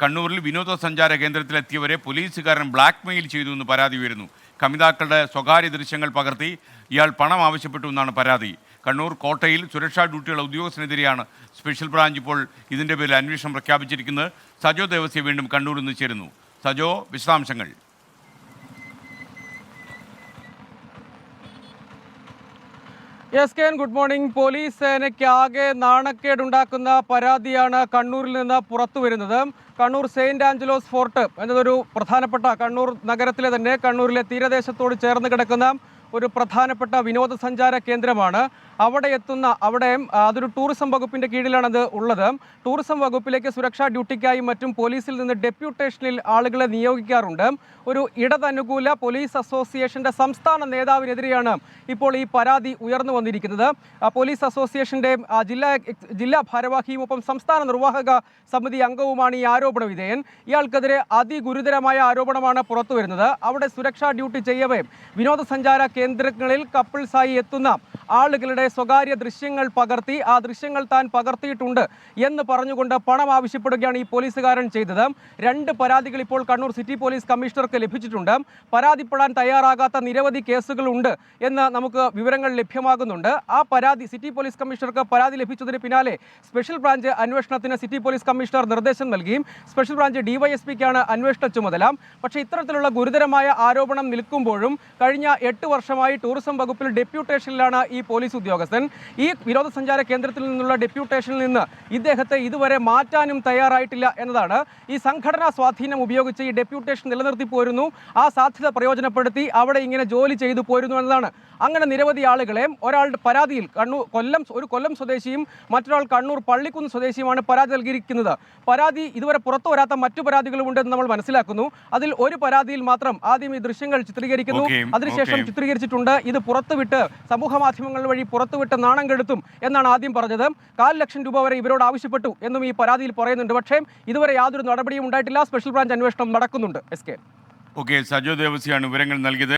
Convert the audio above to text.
കണ്ണൂരിൽ വിനോദസഞ്ചാര കേന്ദ്രത്തിലെത്തിയവരെ പോലീസുകാരൻ ബ്ലാക്ക്മെയിൽ ചെയ്തു എന്ന് പരാതി ഉയരുന്നു. കമിതാക്കളുടെ സ്വകാര്യ ദൃശ്യങ്ങൾ പകർത്തി ഇയാൾ പണം ആവശ്യപ്പെട്ടു എന്നാണ് പരാതി. കണ്ണൂർ കോട്ടയിൽ സുരക്ഷാ ഡ്യൂട്ടിയുള്ള ഉദ്യോഗസ്ഥനെതിരെയാണ് സ്പെഷ്യൽ ബ്രാഞ്ച് ഇപ്പോൾ ഇതിൻ്റെ പേരിൽ അന്വേഷണം പ്രഖ്യാപിച്ചിരിക്കുന്നത്. സജോ ദേവസ്യ വീണ്ടും കണ്ണൂരിൽ നിന്ന് ചേരുന്നു. സജോ, വിശദാംശങ്ങൾ. Yes Ken, good morning. Police സേനയ്ക്കാകെ നാണക്കേടുണ്ടാക്കുന്ന പരാതിയാണ് കണ്ണൂരിൽ നിന്ന് പുറത്തു വരുന്നത്. കണ്ണൂർ സെയിൻറ് ആഞ്ചലോസ് ഫോർട്ട് എന്നതൊരു പ്രധാനപ്പെട്ട കണ്ണൂർ നഗരത്തിലെ തന്നെ കണ്ണൂരിലെ തീരദേശത്തോട് ചേർന്ന് കിടക്കുന്ന ഒരു പ്രധാനപ്പെട്ട വിനോദസഞ്ചാര കേന്ദ്രമാണ്. അവിടെ അതൊരു ടൂറിസം വകുപ്പിൻ്റെ കീഴിലാണത് ഉള്ളത്. ടൂറിസം വകുപ്പിലേക്ക് സുരക്ഷാ ഡ്യൂട്ടിക്കായും മറ്റും പോലീസിൽ നിന്ന് ഡെപ്യൂട്ടേഷനിൽ ആളുകളെ നിയോഗിക്കാറുണ്ട്. ഒരു ഇടതനുകൂല പോലീസ് അസോസിയേഷൻ്റെ സംസ്ഥാന നേതാവിനെതിരെയാണ് ഇപ്പോൾ ഈ പരാതി ഉയർന്നു വന്നിരിക്കുന്നത്. പോലീസ് അസോസിയേഷൻ്റെ ജില്ലാ ഭാരവാഹിയും ഒപ്പം സംസ്ഥാന നിർവാഹക സമിതി അംഗവുമാണ് ഈ ആരോപണ വിധേയൻ. ഇയാൾക്കെതിരെ അതിഗുരുതരമായ ആരോപണമാണ് പുറത്തു വരുന്നത്. അവിടെ സുരക്ഷാ ഡ്യൂട്ടി ചെയ്യവേ വിനോദസഞ്ചാര കേന്ദ്രങ്ങളിൽ കപ്പിൾസായി എത്തുന്ന ആളുകളുടെ സ്വകാര്യ ദൃശ്യങ്ങൾ പകർത്തി ആ ദൃശ്യങ്ങൾ താൻ പകർത്തിയിട്ടുണ്ട് എന്ന് പറഞ്ഞുകൊണ്ട് പണം ആവശ്യപ്പെടുകയാണ് ഈ പോലീസുകാരൻ ചെയ്തത്. 2 പരാതികൾ ഇപ്പോൾ കണ്ണൂർ സിറ്റി പോലീസ് കമ്മീഷണർക്ക് ലഭിച്ചിട്ടുണ്ട്. പരാതിപ്പെടാൻ തയ്യാറാകാത്ത നിരവധി കേസുകളുണ്ട് എന്ന് നമുക്ക് വിവരങ്ങൾ ലഭ്യമാകുന്നുണ്ട്. ആ പരാതി സിറ്റി പോലീസ് കമ്മീഷണർക്ക് പരാതി ലഭിച്ചതിന് പിന്നാലെ സ്പെഷ്യൽ ബ്രാഞ്ച് അന്വേഷണത്തിന് സിറ്റി പോലീസ് കമ്മീഷണർ നിർദ്ദേശം നൽകിയും സ്പെഷ്യൽ ബ്രാഞ്ച് ഡിവൈഎസ്പിക്കാണ് അന്വേഷണ ചുമതല. പക്ഷേ ഇത്തരത്തിലുള്ള ഗുരുതരമായ ആരോപണം നിൽക്കുമ്പോഴും കഴിഞ്ഞ 8 വർഷമായി ടൂറിസം വകുപ്പിൽ ഡെപ്യൂട്ടേഷനിലാണ് ഈ പോലീസ് ഉദ്യോഗസ്ഥൻ. ഈ വിനോദസഞ്ചാര കേന്ദ്രത്തിൽ നിന്നുള്ള ഡെപ്യൂട്ടേഷനിൽ നിന്ന് ഇദ്ദേഹത്തെ ഇതുവരെ മാറ്റാനും തയ്യാറായിട്ടില്ല എന്നതാണ്. ഈ സംഘടനാ സ്വാധീനം ഉപയോഗിച്ച് ഈ ഡെപ്യൂട്ടേഷൻ നിലനിർത്തി പോരുന്നു, ആ സാധ്യത പ്രയോജനപ്പെടുത്തി അവിടെ ഇങ്ങനെ ജോലി ചെയ്തു പോരുന്നു എന്നതാണ്. അങ്ങനെ നിരവധി ആളുകളെ ഒരാളുടെ പരാതിയിൽ കൊല്ലം സ്വദേശിയും മറ്റൊരാൾ കണ്ണൂർ പള്ളിക്കുന്ന് സ്വദേശിയുമാണ് പരാതി നൽകിയിരിക്കുന്നത്. പരാതി ഇതുവരെ പുറത്തു വരാത്ത മറ്റു പരാതികളുമുണ്ടെന്ന് നമ്മൾ മനസ്സിലാക്കുന്നു. അതിൽ ഒരു പരാതിയിൽ മാത്രം ആദ്യം ഈ ദൃശ്യങ്ങൾ ചിത്രീകരിക്കുന്നു, അതിനുശേഷം ചിത്രീകരിച്ചിട്ടുണ്ട്, ഇത് പുറത്തുവിട്ട് സമൂഹ മാധ്യമങ്ങൾ വഴി പുറത്തുവിട്ട് നാണം കെടുത്തും എന്നാണ് ആദ്യം പറഞ്ഞത്. 4 ലക്ഷം രൂപ വരെ ഇവരോട് ആവശ്യപ്പെട്ടു എന്നും ഈ പരാതിയിൽ പറയുന്നുണ്ട്. പക്ഷേ ഇതുവരെ യാതൊരു നടപടിയും ഉണ്ടായിട്ടില്ല. സ്പെഷ്യൽ ബ്രാഞ്ച് അന്വേഷണം നടക്കുന്നുണ്ട്. S K. സജോ ദേവസ്യാണ് വിവരങ്ങൾ നൽകിയത്.